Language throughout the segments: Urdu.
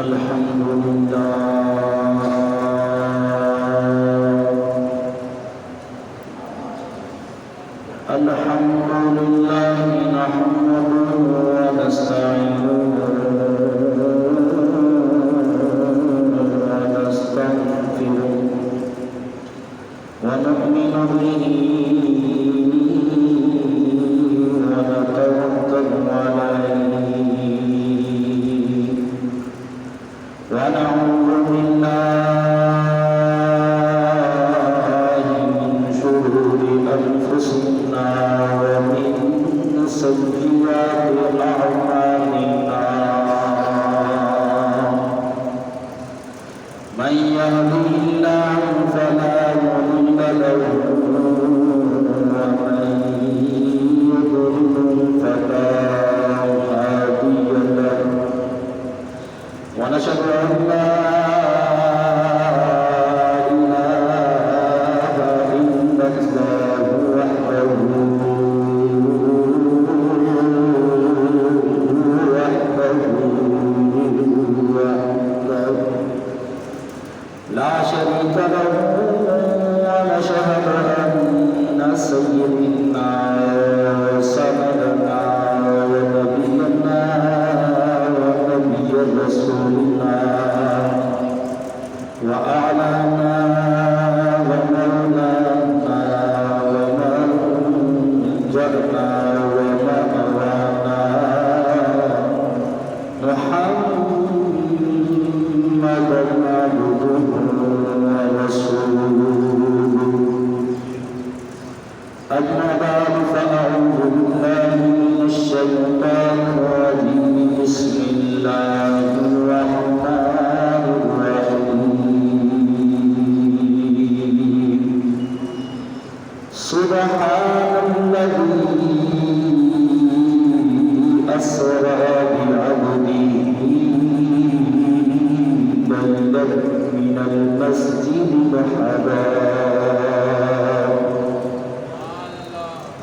الحمد لله نحمده ونستعينه ونستغفره ونؤمن به ونتوكل عليه ونعوذ بالله من شرور أنفسنا ومن سيئات أعمالنا من يهده الله فلا مضل له ومن يضلل فلا هادي له ونشهد أن لا لا شريك له ونشهد أن سيدنا وسندنا ونبينا ونبي رسولنا وأعلانا ومولانا ومنجرنا ومأوانا محمدا عبده أما بعد فأعوذ بالله من الشيطان الرجيم بسم الله الرحمن الرحيم سبحان الذي أسرى بعبده ليلا من المسجد الحرام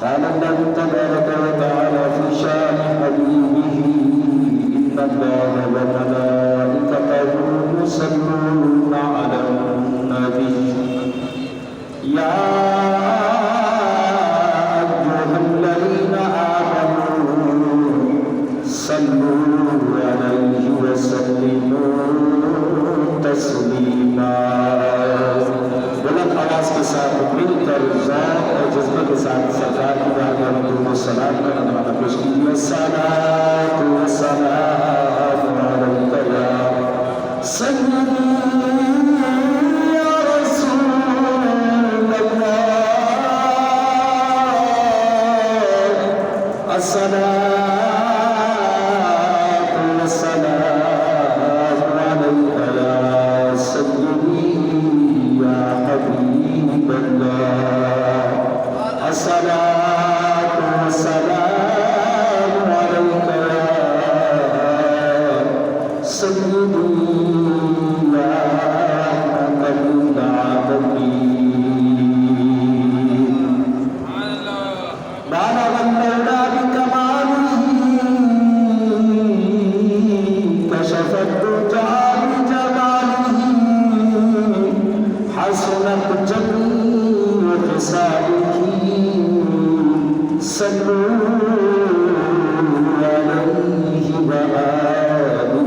قال الله تبارك وتعالى في شأن حبيبه إن الله وملائكته يصلون على النبي يا أيها الذين آمنوا صلوا عليه وسلموا تسليما بلند آواز کے ساتھ مل کر ذات اور جذبے کے ساتھ سرکار کی بارگاہ میں درود و سلام کا نذرانہ پیش کیجیے الصلاۃ والسلام علیک یا سیدی یا رسول اللہ الصلاۃ والسلام علیک یا سیدی یا حبیب اللہ الصلاۃ والسلام علیک یا سیدی یا رحمۃ للعالمین بالغ المولى بكماله كشف الدجى بجماله حسنت جميع خصاله صلوا عليه وآله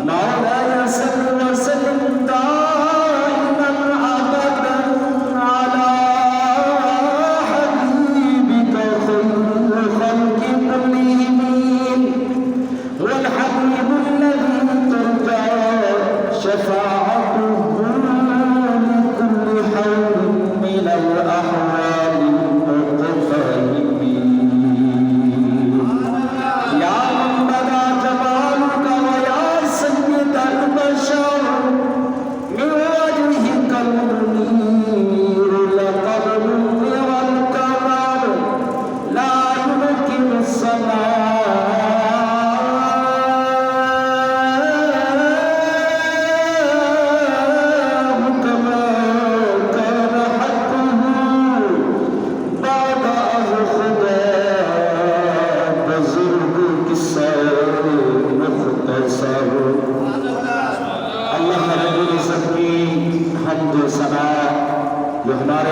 مولاي صل وسلم دائما أبدا على حبيبك خير الخلق كلهم والحبيب الذي ترجى شفاعته لكل حول من الأحوال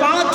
5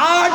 8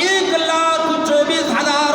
1,24,000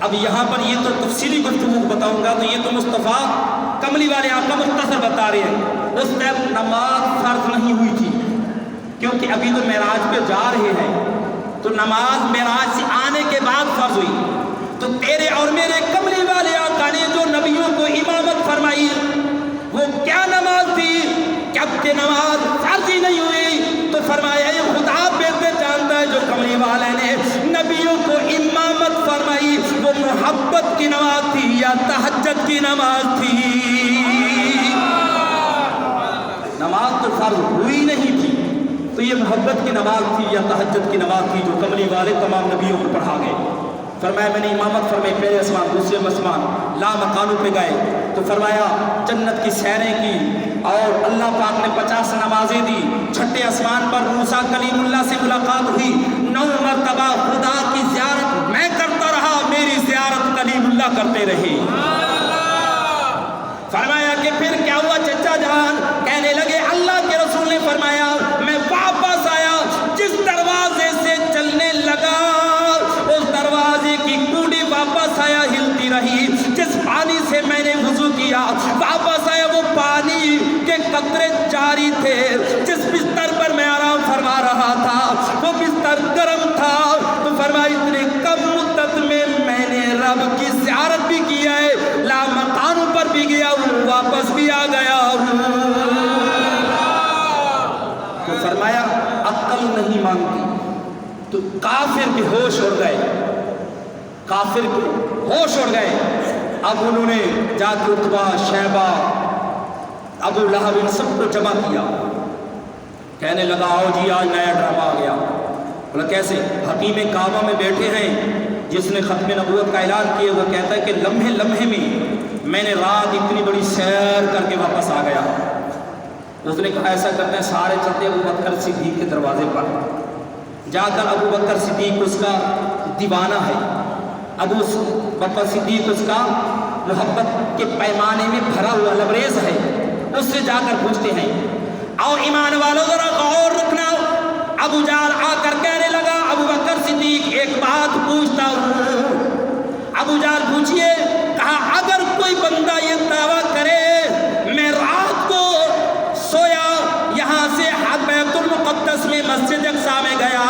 اب یہاں پر یہ تو تفصیلی گفتگو بتاؤں گا، تو یہ تو مصطفیٰ کملی والے آقا مختصر بتا رہے ہیں۔ اس ٹائم نماز فرض نہیں ہوئی تھی، کیونکہ ابھی تو معراج پہ جا رہے ہیں، تو نماز معراج سے آنے کے بعد فرض ہوئی۔ تو تیرے اور میرے کملی والے آقا نے جو نبیوں کو امامت فرمائی وہ کیا نماز تھی؟ جب کہ نماز فرض ہی نہیں ہوئی تو فرمایا یہ خدا بہتر جانتا ہے، جو کملی والے نے نبیوں کو امامت فرمائی وہ محبت کی نماز تھی یا تہجد کی نماز تھی؟ نماز تو فرض ہوئی نہیں تھی، تو یہ محبت کی نماز تھی یا تہجد کی نماز تھی جو کملی والے تمام نبیوں کو پڑھا گئے۔ فرمایا میں نے امامت فرمائی، پہلے آسمان دوسرے آسمان لا مکانوں پہ گئے، تو فرمایا جنت کی سیریں کی، اور اللہ پاک نے 50 نمازیں دی۔ چھٹے آسمان پر موسیٰ کلیم اللہ سے ملاقات ہوئی، 9 مرتبہ خدا کی زیارت میں کرتا رہا، میری زیارت کلیم اللہ کرتے رہے۔ فرمایا کہ پھر کیا ہوا چچا جان؟ کہنے لگے اللہ کے رسول نے فرمایا میں واپس آیا، جس دروازے سے چلنے لگا اس دروازے کی کنڈی واپس آیا ہلتی رہی، جس پانی سے میں نے وضو کیا واپس آیا وہ پانی کے قطرے جاری تھے، جس بستر پر میں آرام فرما رہا تھا وہ بستر گرم تھا۔ تو فرمایا اتنے کم مدت میں نے رب کی زیارت بھی کیا ہے، لا مکانوں پر بھی گیا ہوں، واپس بھی آ گیا ہوں۔ تو فرمایا عقل نہیں مانتی، تو کافر کے ہوش اڑ گئے، کافر کے ہوش اڑ گئے۔ اب انہوں نے جا کے عتبہ، شیبہ، ابو لہب ان سب کو جمع کیا، کہنے لگا آؤ جی آج نیا ڈرامہ آ گیا۔ بولا کیسے؟ حکیم کعبہ میں بیٹھے ہیں جس نے ختم نبوت کا اعلان کیا، وہ کہتا ہے کہ لمحے لمحے میں نے رات اتنی بڑی سیر کر کے واپس آ گیا۔ اس نے کہا ایسا کرتے ہیں سارے چلتے ابو بکر صدیق کے دروازے پر، جا کر ابو بکر صدیق اس کا دیوانہ ہے، ابو بکر صدیق اس کا محبت کے پیمانے میں بھرا ہوا لبریز ہے، اس سے جا کر پوچھتے ہیں۔ اور ایمان والوں ذرا غور رکھنا، ابو جہل آ کر کہنے لگا ابو بکر صدیق ایک بات پوچھتا ہوں۔ ابو جہل پوچھئے؟ کہا اگر کوئی بندہ یہ دعویٰ کرے میں رات کو سویا یہاں سے بیت المقدس میں مسجد اقصی میں گیا،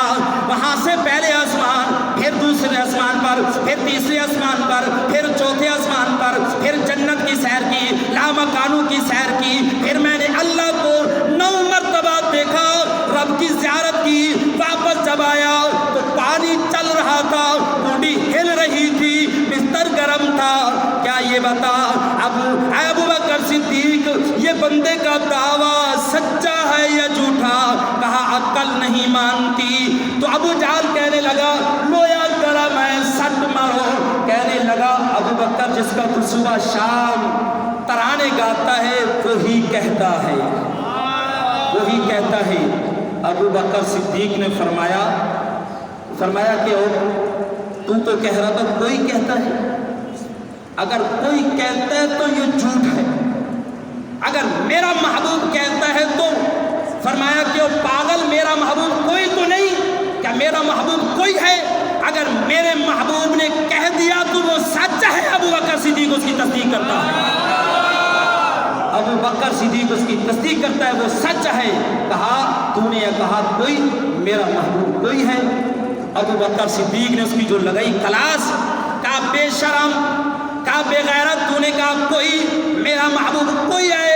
وہاں سے پہلے آسمان، پھر دوسرے آسمان پر، پھر تیسرے آسمان پر، پھر چوتھے آسمان پر، پھر جنت کی سیر کی، لامکانوں کی سیر کی، پھر میں نے اللہ کو 9 مرتبہ دیکھا، رب کی زیارت کی، واپس جب آیا تو پانی چل رہا تھا، بوڈی ہل رہی تھی، بستر گرم تھا، کیا یہ بتا ابو بکر صدیق یہ بندے کا دعویٰ سچا ہے یا جھوٹا؟ کہا عقل نہیں مانتی۔ تو ابو جہل کہنے لگا لویا کرا میں سٹ مارو، کہنے لگا ابو بکر جس کا تو صبح شام ترانے گاتا ہے وہی کہتا ہے، وہی کہتا ہے۔ ابو بکر صدیق نے فرمایا کہ تو کہہ رہا تھا کوئی کہتا ہے، اگر کوئی کہتا ہے تو یہ جھوٹ ہے، اگر میرا محبوب کہتا ہے تو فرمایا کہ پاگل میرا محبوب کوئی تو نہیں، کیا میرا محبوب کوئی ہے؟ اگر میرے محبوب نے کہہ دیا تو وہ سچ ہے۔ ابو بکر صدیق اس کی تصدیق کرتا ہے، ابو بکر صدیق اس کی تصدیق کرتا ہے وہ سچ ہے۔ کہا تو نے یہ کہا کوئی، میرا محبوب کوئی ہے۔ ابو بکر صدیق نے اس کی جو لگائی کلاس، کہا بے شرم، کہا بے غیرت، تو نے کہا کوئی، میرا محبوب کوئی ہے،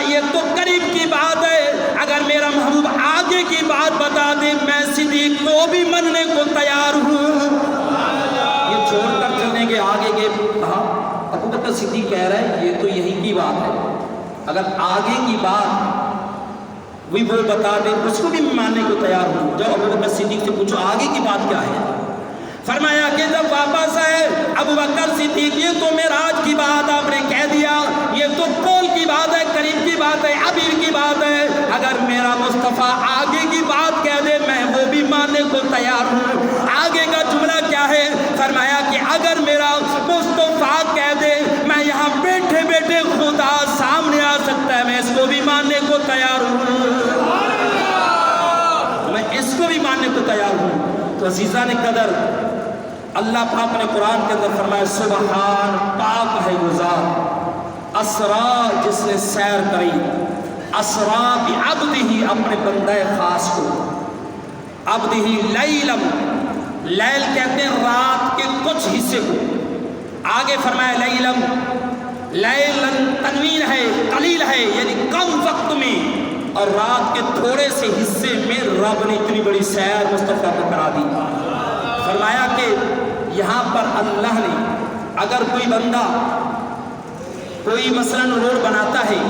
یہ تو قریب کی بات ہے، اگر میرا محبوب آگے کی بات بتا دے میں صدیق کو بھی مننے کو تیار ہوں۔ یہ چھوڑ کر چلنے کے آگے کے ابو بکر صدیق کہہ رہا ہے یہ تو یہی کی بات ہے، اگر آگے کی بات وہ بتا دے اس کو بھی ماننے کو تیار ہوں۔ جب ابو بکر صدیق سے پوچھو آگے کی بات کیا ہے؟ فرمایا کہ جب واپس آئے ابو بکر صدیق یہ تو معراج کی بات آپ نے کہہ دیا، یہ تو قول کی بات ہے، قریب کی بات ہے، ابھی کی بات ہے، اگر میرا مصطفیٰ آگے کی بات کہہ دے میں وہ بھی ماننے کو تیار ہوں۔ آگے کا جملہ کیا ہے؟ فرمایا کہ اگر میرا مصطفیٰ کہہ دے میں یہاں بیٹھے بیٹھے خدا سامنے آ سکتا ہے میں اس کو بھی ماننے کو تیار ہوں، میں اس کو بھی ماننے کو تیار ہوں۔ تو عزیزان قدر اللہ پاک نے قرآن کے اندر فرمایا سبحان پاک ہے وہ ذات اسرا جس نے سیر کری اسرا بعبدہ اپنے بندہ خاص کو عبدہ لیلم لیل کہتے ہیں رات کے کچھ حصے کو آگے فرمایا لیلم لیلن تنوین ہے قلیل ہے یعنی کم وقت میں اور رات کے تھوڑے سے حصے میں رب نے اتنی بڑی سیر مصطفیٰ کو کرا دی فرمایا کہ یہاں پر اللہ نے اگر کوئی بندہ کوئی مثلاً روڈ بناتا ہے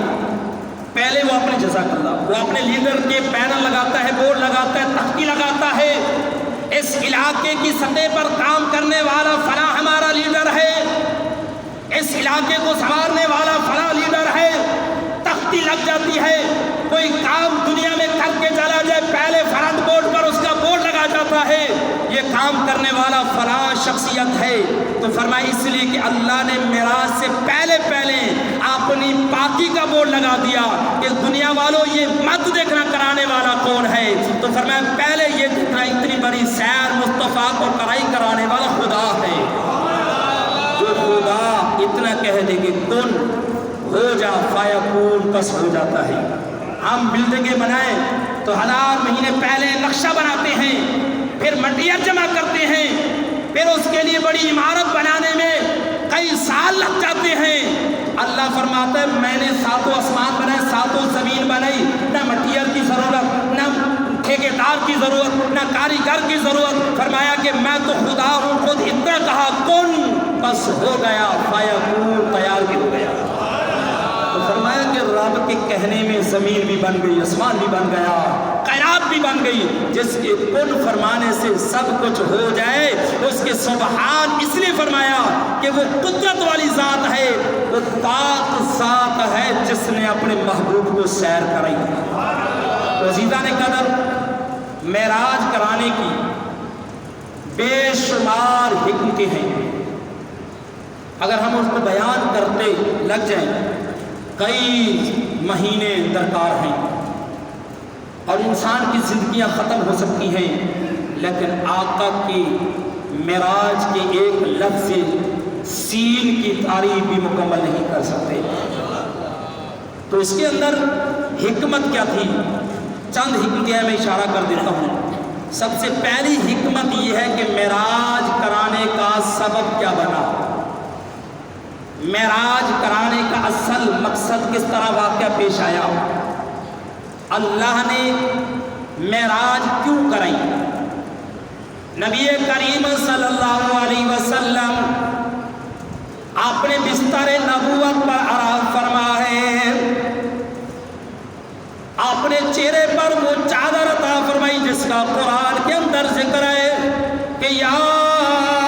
پہلے وہ اپنے جزاک اللہ وہ اپنے لیڈر کے پینل لگاتا ہے بورڈ لگاتا ہے تختی لگاتا ہے اس علاقے کی سطح پر کام کرنے والا فلاں ہمارا لیڈر ہے اس علاقے کو سنبھالنے والا فلاں لیڈر ہے تختی لگ جاتی ہے کوئی کام دنیا میں کر کے چلا جائے پہلے فرنٹ بورڈ پر اس کا بورڈ لگا جاتا ہے یہ کام کرنے والا فلاں شخصیت ہے تو فرمایا اس لیے کہ اللہ نے معراج سے پہلے اپنی پاکی کا بورڈ لگا دیا کہ دنیا والوں یہ مت دیکھنا کرانے والا کون ہے تو فرمایا پہلے یہ دیکھنا اتنی بڑی سیر مصطفیٰ کو کرانے والا خدا ہے جو خدا اتنا کہہ دے کہ کن ہو جا فیکون بس ہو جاتا ہے ہم بلڈنگیں بنائیں تو 1000 مہینے پہلے نقشہ بناتے ہیں پھر مٹیریل جمع کرتے ہیں پھر اس کے لیے بڑی عمارت بنانے میں کئی سال لگ جاتے ہیں اللہ فرماتا ہے میں نے 7 آسمان بنائے 7 زمین بنائی نہ مٹیریل کی ضرورت نہ ٹھیکیدار کی ضرورت نہ کاریگر کی ضرورت فرمایا کہ میں تو خدا ہوں خود اتنا کہا کن بس ہو گیا فیکون تیار بھی ہو گیا تو فرمایا کہ رب کے کہنے میں زمین بھی بن گئی آسمان بھی بن گیا کائنات بھی بن گئی جس کے کن فرمانے سے سب کچھ ہو جائے اس کے سبحان اس لیے فرمایا کہ وہ قدرت والی ذات ہے وہ پاک ذات ہے جس نے اپنے محبوب کو سیر کرائی تو عزیزان قدر معراج کرانے کی بے شمار حکمتیں ہیں اگر ہم اس کو بیان کرتے لگ جائیں کئی مہینے درکار ہیں اور انسان کی زندگیاں ختم ہو سکتی ہیں لیکن آقا کی معراج کے ایک لفظ سین کی تعریف بھی مکمل نہیں کر سکتے تو اس کے اندر حکمت کیا تھی چند حکمتیں میں اشارہ کر دیتا ہوں سب سے پہلی حکمت یہ ہے کہ معراج کرانے کا سبب کیا بنا معراج کرانے کا اصل مقصد کس طرح واقعہ پیش آیا اللہ نے معراج کیوں کرائی نبی کریم صلی اللہ علیہ وسلم اپنے بستر نبوت پر آرام فرما ہے اپنے چہرے پر وہ چادر عطا فرمائی جس کا قرآن کے اندر ذکر ہے کہ یا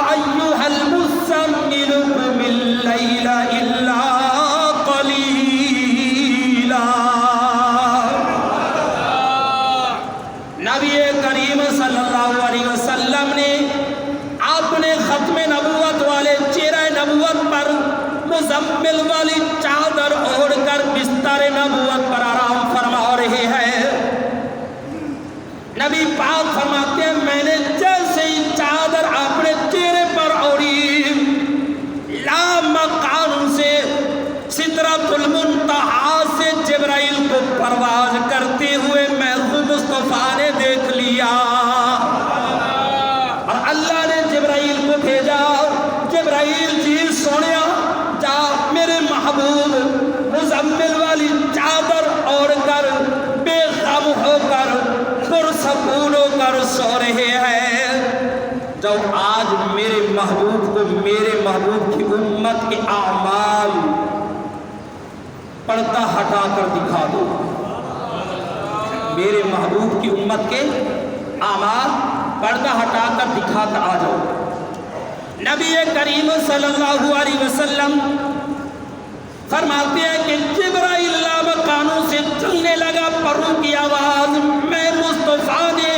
ایھا المزمل قم اللیل الا قلیلا نبی کریم صلی اللہ علیہ وسلم نے اپنے ختم نبوت والے چہرہ نبوت پر مزمل والی چادر اوڑھ کر بستر نبوت پر آرام فرما رہے ہیں نبی پاک فرماتے ہیں میں نے جیسے ہی چادر اپنے چہرے پر اوڑھی لامکان سے سدرۃ المنتہا سے جبرائیل کو پرواز کرتے ہوئے محبوب مصطفیٰ نے دیکھ لیا اور اللہ نے جبرائیل کو بھیجا جبرائیل جی سونیا جا میرے محبوب مزمل والی چادر اوڑھ کر بے غم ہو کر پرسکون ہو کر سو رہے ہیں جب آج میرے محبوب کی امت کے اعمال پردہ ہٹا کر دکھا دو میرے محبوب کی امت کے اعمال پردہ ہٹا کر دکھا کر آ جاؤ نبی کریم صلی اللہ علیہ وسلم فرماتے ہیں کہ جبرائیل لامکانوں سے چلنے لگا پروں کی آواز میں مصطفیٰ نے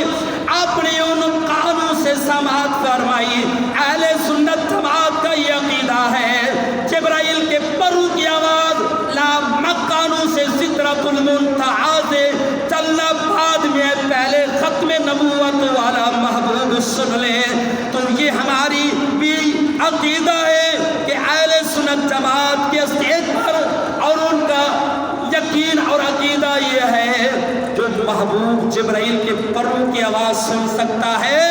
اپنے ان کانوں سے سماعت فرمائی اہل سنت جماعت کا یہ عقیدہ ہے جبرائیل کے پروں کی آواز لامکانوں سے سدرۃ المنتہا سے چلنا بعد میں پہلے ختم نبوت والا محبوب سن لے تو یہ ہماری عقیدہ ہے کہ اہل سنت جماعت کے اسٹیج پر اور ان کا یقین اور عقیدہ یہ ہے جو محبوب جبرائیل کے پروں کی آواز سن سکتا ہے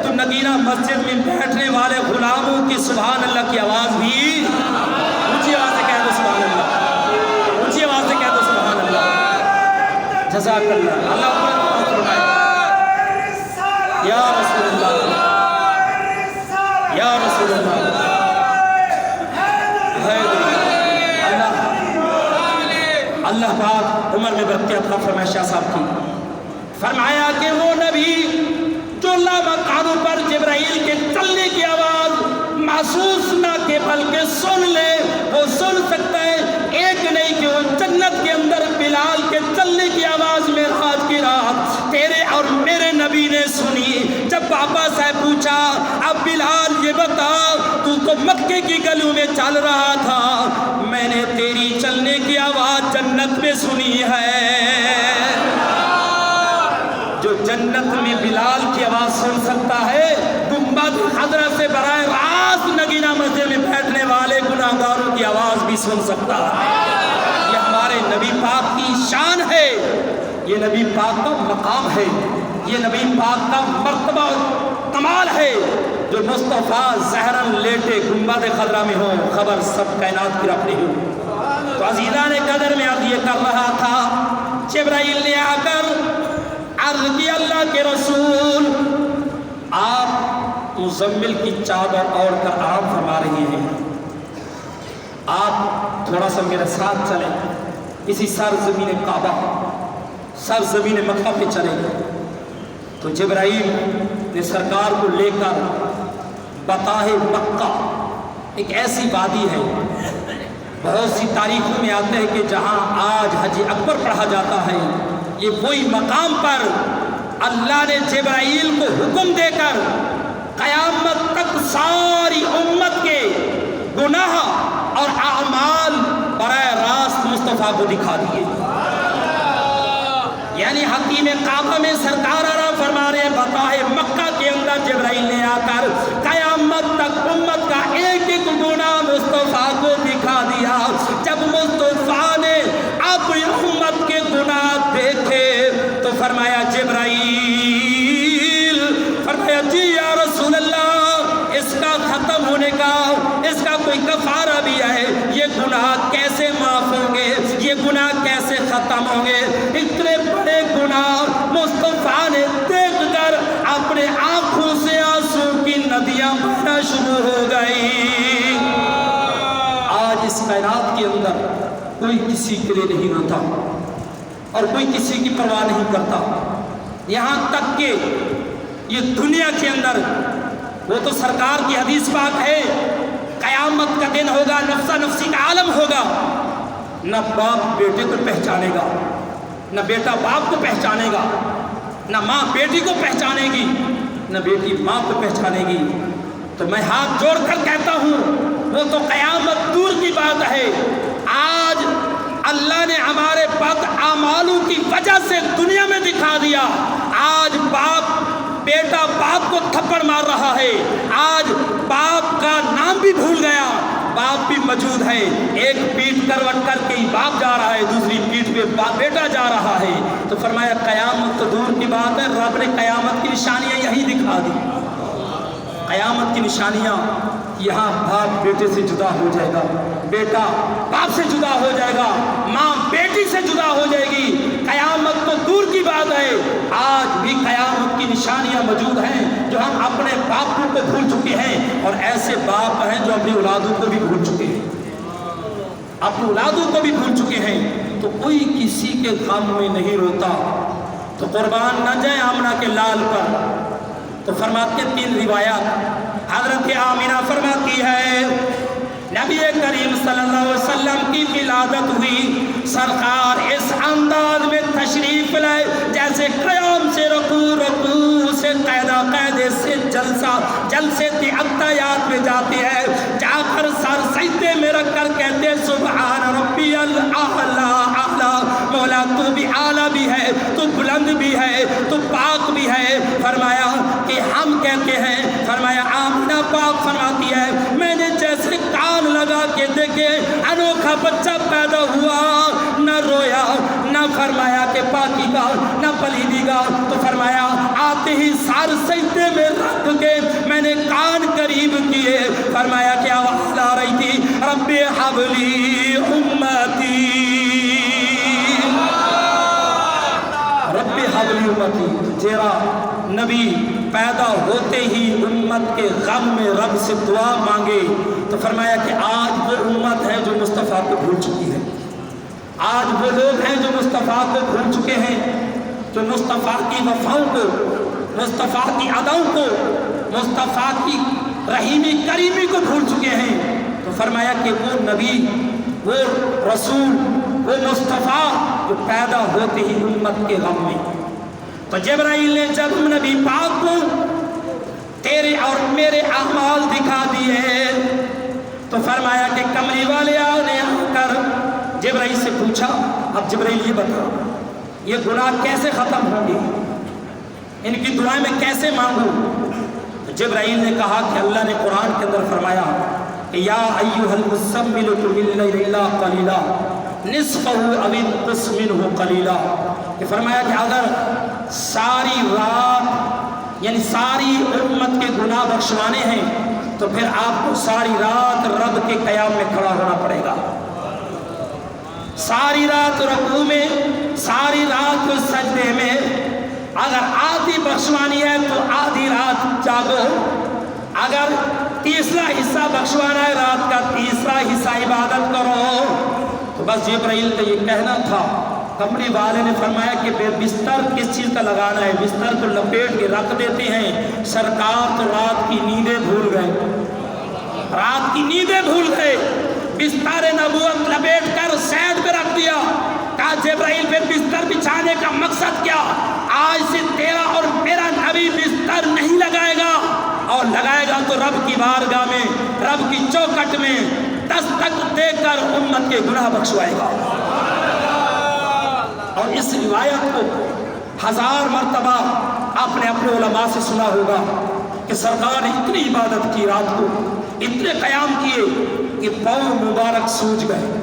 تو نگینہ مسجد میں بیٹھنے والے غلاموں کی سبحان اللہ کی آواز بھی اونچی آواز سے کہہ دو سبحان اللہ، اونچی آواز سے کہہ دو سبحان اللہ، جزاک اللہ، اللہ اپنے فرمائے یا رسول اللہ یا رسول اللہ، اللہ پاک عمر میں برکت عطا فرمائے شاہ صاحب کی، فرمایا کہ وہ نبی جو لامکانوں پر جبرائیل کے چلنے کی آواز محسوس نہ کہ بلکہ سن لے، وہ سن سکتا ہے، ایک نہیں کہ وہ جنت کے اندر بلال کے چلنے کی آواز معراج کی رات تیرے اور میرے نبی نے سنی۔ جب پاپا صاحب پوچھا اب بلال یہ بتا تو مکے کی گلیوں میں چل رہا تھا، میں نے تیری چلنے کی آواز جنت میں سنی ہے۔ جو جنت میں بلال کی آواز سن سکتا ہے گنبد خضرا سے براہ راست نگینہ مسجد میں بیٹھنے والے گناہگاروں کی آواز بھی سن سکتا ہے۔ یہ ہمارے نبی پاک کی شان ہے، یہ نبی پاک کا مقام ہے، یہ نبی پاک کا مرتبہ اور کمال ہے جو مصطفیٰ زہرن لیٹے گنبد خضرا میں ہو، خبر سب کائنات کی رکھنی ہو۔ تو عزیزان قدر میں اب یہ کر رہا تھا، جبرائیل نے آ کر عرض کی اللہ کے رسول آپ مزمل کی چادر اوڑھ کر آرام فرما رہے ہیں، آپ تھوڑا سا میرے ساتھ چلیں، کسی سرزمین کعبہ سرزمین مکہ پہ چلیں۔ تو جبرائیل نے سرکار کو لے کر بطاح مکہ، ایک ایسی وادی ہے، بہت سی تاریخوں میں آتے ہیں کہ جہاں آج حج اکبر پڑھا جاتا ہے، یہ وہی مقام پر اللہ نے جبرائیل کو حکم دے کر قیامت تک ساری امت کے گناہ اور اعمال براہ راست مصطفیٰ کو دکھا دیے۔ یعنی حتیم کعبہ میں سرکار آرام فرما رہے ہیں، بطاح مکہ کے اندر جبرائیل نے آ کر قیامت تک امت کا ایک ایک گناہ مصطفیٰ کو دکھا دیا۔ جب مصطفیٰ نے اپنی امت کے گناہ دیکھے تو فرمایا جبرائیل، فرمایا جی یا رسول اللہ، اس کا ختم ہونے کا، اس کا کوئی کفارہ بھی ہے، یہ گناہ کیسے معاف ہوں گے، یہ گناہ کیسے ختم ہوں گے؟ اتنے بڑے گناہ مصطفیٰ نے دیکھ کر اپنے آنکھوں سے آنسو کی ندیاں بہنا شروع ہو گئی۔ آج اس کائنات کے اندر کوئی کسی کے لیے نہیں روتا اور کوئی کسی کی پرواہ نہیں کرتا، یہاں تک کہ یہ دنیا کے اندر وہ تو سرکار کی حدیث پاک ہے، قیامت کا دن ہوگا، نفسا نفسی کا عالم ہوگا، نہ باپ بیٹے کو پہچانے گا، نہ بیٹا باپ کو پہچانے گا، نہ ماں بیٹی کو پہچانے گی، نہ بیٹی ماں کو پہچانے گی۔ تو میں ہاتھ جوڑ کر کہتا ہوں وہ تو قیامت دور کی بات ہے، آج اللہ نے ہمارے بد اعمالوں کی وجہ سے دنیا میں دکھا دیا۔ آج باپ بیٹا باپ کو تھپڑ مار رہا ہے، آج باپ کا نام بھی بھول گیا، باپ بھی موجود ہے، ایک پیٹھ کروٹ کر کے باپ جا رہا ہے، دوسری پیٹھ پہ بیٹا جا رہا ہے۔ تو فرمایا قیامت تو دور کی بات ہے، رب نے قیامت کی نشانیاں یہی دکھا دی۔ قیامت کی نشانیاں یہاں باپ بیٹے سے جدا ہو جائے گا، بیٹا باپ سے جدا ہو جائے گا، ماں بیٹی سے جدا ہو جائے گی۔ قیامت تو دور کی بات ہے، آج بھی قیامت کی نشانیاں موجود ہیں جو ہم اپنے باپوں کو بھول چکے ہیں، اور ایسے باپ ہیں جو اپنی اولادوں کو بھی بھول چکے ہیں، اپنی اولادوں کو بھی بھول چکے ہیں۔ تو کوئی کسی کے غم میں نہیں روتا۔ تو قربان نہ جائیں آمنہ کے لال پر۔ تو فرماتے ہیں تین روایات حضرت آمنہ فرماتی ہے نبی کریم صلی اللہ علیہ وسلم کی ولادت ہوئی، سرکار اس انداز میں تشریف لائے جیسے قیام سے رکوع، رکوع سے قیدہ، قیدے سے جلسہ، جلسے سے اتحیات میں جاتی ہے، جا کر سر سجدے میں رکھ کر کہتے ہیں سبحان ربی الاعلی، اعلی مولا تو بھی اعلیٰ بھی ہے، تو بلند بھی ہے، تو پاک بھی ہے۔ فرمایا کہ ہم کہتے ہیں، فرمایا آمنہ پاک فرماتی ہے میں نے جیسے کان لگا کے دیکھے انوکھا بچہ پیدا ہوا، نہ رویا نہ فرمایا کہ پاکی کا نہ پلیدی کا، تو فرمایا آتے ہی سار سجدے میں رکھ کے میں نے کان قریب کیے، فرمایا کہ آواز آ رہی تھی رب حبلی امتی، رب حبلی امتی۔ جیرا نبی پیدا ہوتے ہی امت کے غم میں رب سے دعا مانگے تو فرمایا کہ آج وہ امت ہے جو مصطفیٰ کو بھول چکی ہے، آج وہ لوگ ہیں جو مصطفیٰ کو بھول چکے ہیں، جو مصطفیٰ کی وفاؤں کو، مصطفیٰ کی اداؤں کو، مصطفیٰ کی رحیمی کریمی کو بھول چکے ہیں۔ تو فرمایا کہ وہ نبی، وہ رسول، وہ مصطفیٰ جو پیدا ہوتے ہی امت کے غم میں۔ تو جبرائیل نے جب نبی پاک کو تیرے اور میرے اعمال دکھا دیے تو فرمایا کہ کملی والے نے آ کر جبرائیل سے پوچھا اب جبرائیل یہ بتا یہ گناہ کیسے ختم ہوں گے، ان کی دعائیں میں کیسے مانگوں؟ جبرائیل نے کہا کہ اللہ نے قرآن کے اندر فرمایا کہ یا ایھا المزمل قم اللیل الا قلیلا نصفہ او انقص منہ قلیلا، کہ فرمایا کہ اگر ساری رات یعنی ساری امت کے گناہ بخشوانے ہیں تو پھر آپ کو ساری رات رب کے قیام میں کھڑا ہونا پڑے گا، ساری رات رکوع میں، ساری رات سجدے میں، اگر آدھی بخشوانی ہے تو آدھی رات جاگو، اگر تیسرا حصہ بخشوانا ہے رات کا تیسرا حصہ عبادت کرو۔ تو بس جبرائیل کا یہ کہنا تھا، کمری والے نے فرمایا کہ بستر کس چیز کا لگانا ہے، بستر کو لپیٹ کے رکھ دیتے ہیں، سرکار تو رات کی نیندیں بھول گئے، رات کی نیندیں بھول گئے، بستر نبوت لپیٹ کر سیٹ پہ رکھ دیا، کہا جبرائیل پہ بستر بچھانے کا مقصد کیا، آج سے تیرا اور میرا نبی بستر نہیں لگائے گا، اور لگائے گا تو رب کی بارگاہ میں، رب کی چوکھٹ میں دستک دے کر امت کے گناہ بخشوائے گا۔ اور اس روایت کو 1000 مرتبہ آپ نے اپنے علماء سے سنا ہوگا کہ سرکار نے اتنی عبادت کی، رات کو اتنے قیام کیے کہ پاؤں مبارک سوج گئے،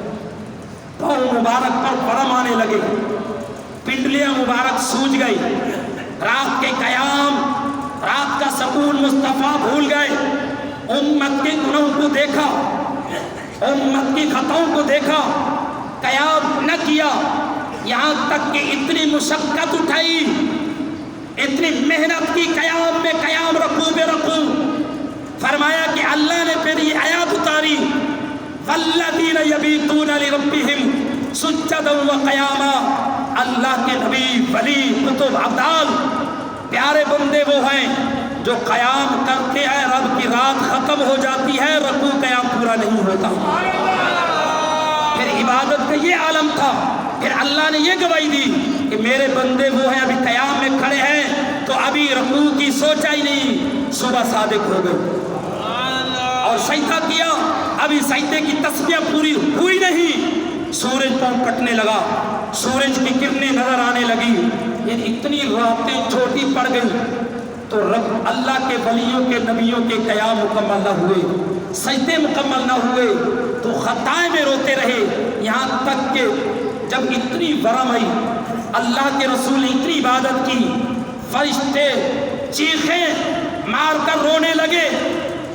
پاؤں مبارک پر ورم آنے لگے، پنڈلیاں مبارک سوج گئی، رات کے قیام، رات کا سکون مصطفیٰ بھول گئے، امت کے گناہوں کو دیکھا، امت کی خطاؤں کو دیکھا، قیام نہ کیا، یہاں تک کہ اتنی مشقت اٹھائی، اتنی محنت کی قیام میں قیام، رکوع میں رکوع، فرمایا کہ اللہ نے پھر یہ آیات اتاری والذین یبیتون لربہم سجدا وقیاما، اللہ کے نبی، ولی، قطب، ابدال، پیارے بندے وہ ہیں جو قیام کرتے ہیں، رب کی رات ختم ہو جاتی ہے، رکوع قیام پورا نہیں ہوتا، پھر عبادت کا یہ عالم تھا، پھر اللہ نے یہ گواہی دی کہ میرے بندے وہ ہیں ابھی قیام میں کھڑے ہیں تو ابھی رکوع کی سوچا ہی نہیں، صبح صادق ہو گئے، اور سجدہ کیا، ابھی سجدے کی تسبیح پوری ہوئی نہیں، سورج پاؤں کٹنے لگا، سورج کی کرنیں نظر آنے لگی، یہ اتنی راتیں چھوٹی پڑ گئی تو رب اللہ کے ولیوں کے نبیوں کے قیام مکمل نہ ہوئے، سجدے مکمل نہ ہوئے تو خطائیں میں روتے رہے، یہاں تک کہ جب اتنی ورم آئی، اللہ کے رسول نے اتنی عبادت کی، فرشتے چیخیں مار کر رونے لگے،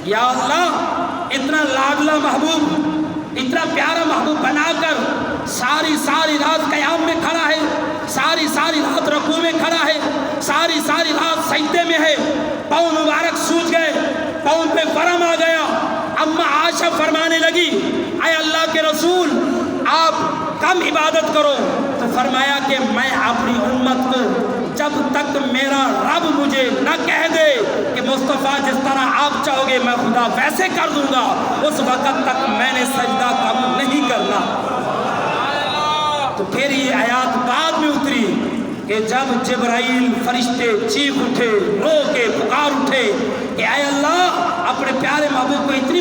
یا اللہ اتنا لاڈلا محبوب، اتنا پیارا محبوب بنا کر ساری رات قیام میں کھڑا ہے، ساری رات رکوع میں کھڑا ہے، ساری رات سجدے میں ہے، پاؤں مبارک سوج گئے، پاؤں پہ ورم آ گیا، اما عائشہ فرمانے لگی اے اللہ کے رسول آپ کم عبادت کرو، تو فرمایا کہ میں اپنی امت کو جب تک میرا رب مجھے نہ کہہ دے کہ مصطفیٰ جس طرح آپ چاہو گے میں خدا ویسے کر دوں گا، اس وقت تک میں نے سجدہ کم نہیں کرنا۔ تو پھر یہ آیات بعد میں اتری کہ جب جبرائیل فرشتے چیخ اٹھے، رو کے پکار اٹھے کہ اے اللہ اپنے پیارے محبوب کو اتنی